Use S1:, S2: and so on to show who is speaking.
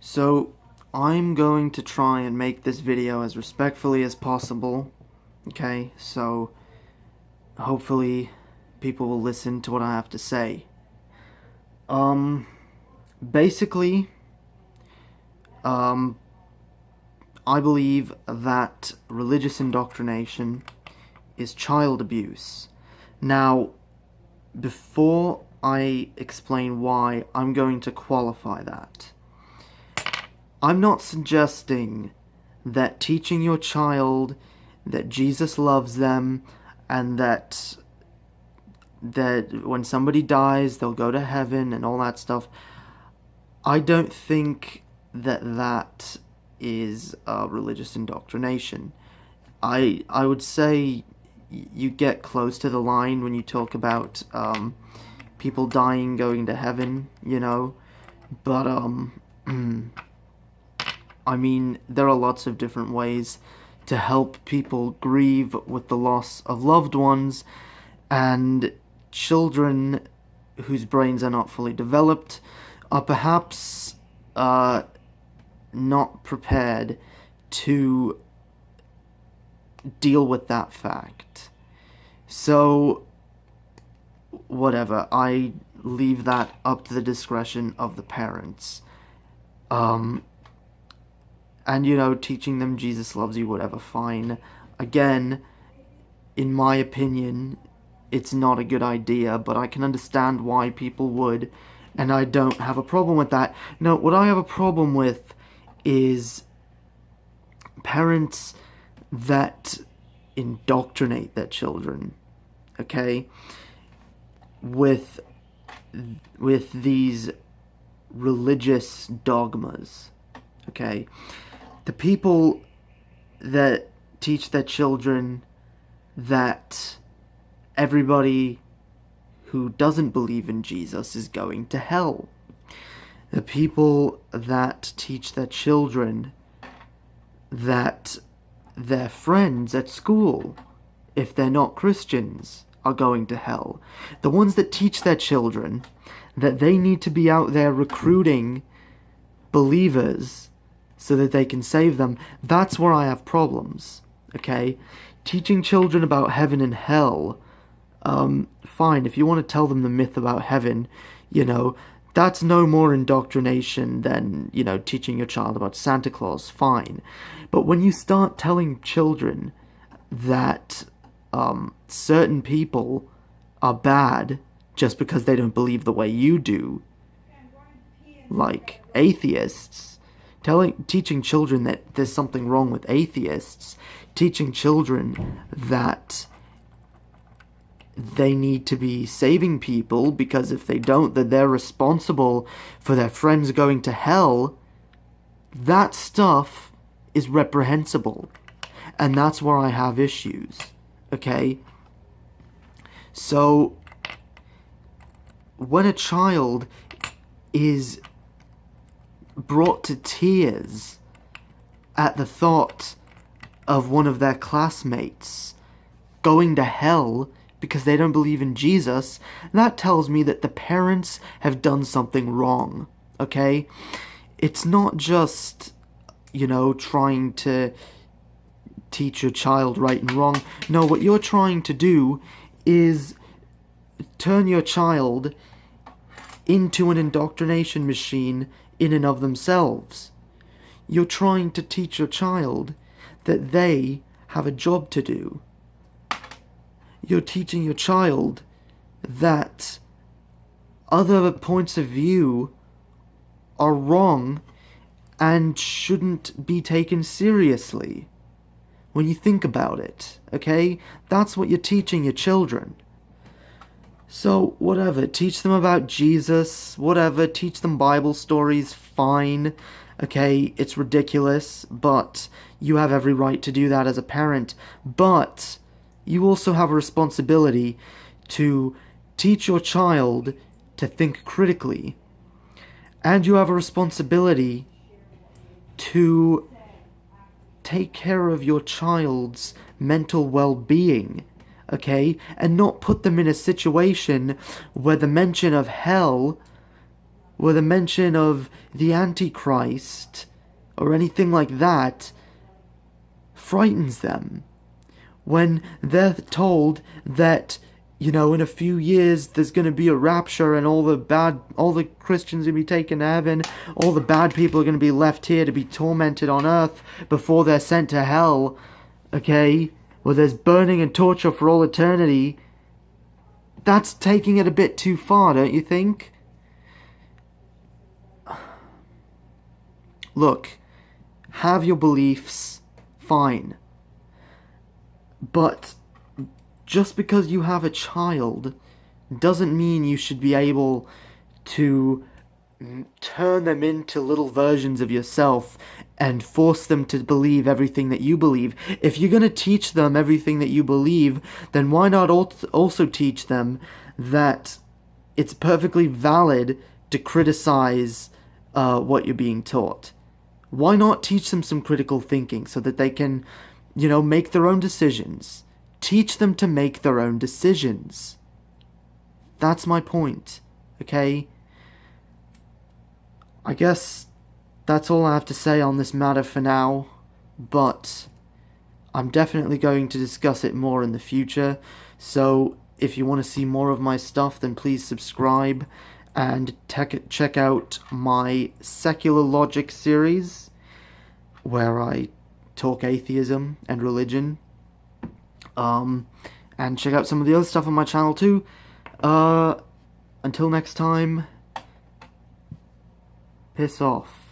S1: So, I'm going to try and make this video as respectfully as possible. Okay, so hopefully people will listen to what I have to say. Basically, I believe that religious indoctrination is child abuse. Now, before I explain why, I'm going to qualify that. I'm not suggesting that teaching your child that Jesus loves them and that when somebody dies they'll go to heaven and all that stuff. I don't think that is religious indoctrination. I would say you get close to the line when you talk about people dying, going to heaven, you know, but I mean, there are lots of different ways to help people grieve with the loss of loved ones, and children whose brains are not fully developed are perhaps not prepared to deal with that fact. So, whatever, I leave that up to the discretion of the parents. And, you know, teaching them Jesus loves you, whatever, fine. Again, in my opinion, it's not a good idea, but I can understand why people would, and I don't have a problem with that. No, what I have a problem with is parents that indoctrinate their children, okay, with these religious dogmas, okay? The people that teach their children that everybody who doesn't believe in Jesus is going to hell. The people that teach their children that their friends at school, if they're not Christians, are going to hell. The ones that teach their children that they need to be out there recruiting believers so that they can save them, that's where I have problems, okay? Teaching children about heaven and hell, fine, if you want to tell them the myth about heaven, you know, that's no more indoctrination than, you know, teaching your child about Santa Claus, fine. But when you start telling children that certain people are bad just because they don't believe the way you do, like atheists, teaching children that there's something wrong with atheists, teaching children that they need to be saving people because if they don't, that they're responsible for their friends going to hell, that stuff is reprehensible. And that's where I have issues, okay? So, when a child is brought to tears at the thought of one of their classmates going to hell because they don't believe in Jesus, that tells me that the parents have done something wrong, okay? It's not just, you know, trying to teach your child right and wrong. No, what you're trying to do is turn your child into an indoctrination machine in and of themselves. You're trying to teach your child that they have a job to do. You're teaching your child that other points of view are wrong and shouldn't be taken seriously when you think about it, okay? That's what you're teaching your children. So, whatever, teach them about Jesus, whatever, teach them Bible stories, fine, okay, it's ridiculous, but you have every right to do that as a parent, but you also have a responsibility to teach your child to think critically, and you have a responsibility to take care of your child's mental well-being, okay? And not put them in a situation where the mention of hell where the mention of the Antichrist or anything like that frightens them. When they're told that, in a few years there's going to be a rapture and all the Christians are going to be taken to heaven, all the bad people are going to be left here to be tormented on earth before they're sent to hell, okay, where there's burning and torture for all eternity. That's taking it a bit too far, don't you think? Look, have your beliefs, fine. But just because you have a child doesn't mean you should be able to turn them into little versions of yourself and force them to believe everything that you believe. If you're going to teach them everything that you believe, then why not also teach them that it's perfectly valid to criticize what you're being taught? Why not teach them some critical thinking so that they can, make their own decisions? Teach them to make their own decisions. That's my point, okay? I guess that's all I have to say on this matter for now, but I'm definitely going to discuss it more in the future, so if you want to see more of my stuff, then please subscribe and check out my Secular Logic series, where I talk atheism and religion, and check out some of the other stuff on my channel too. Until next time, piss off.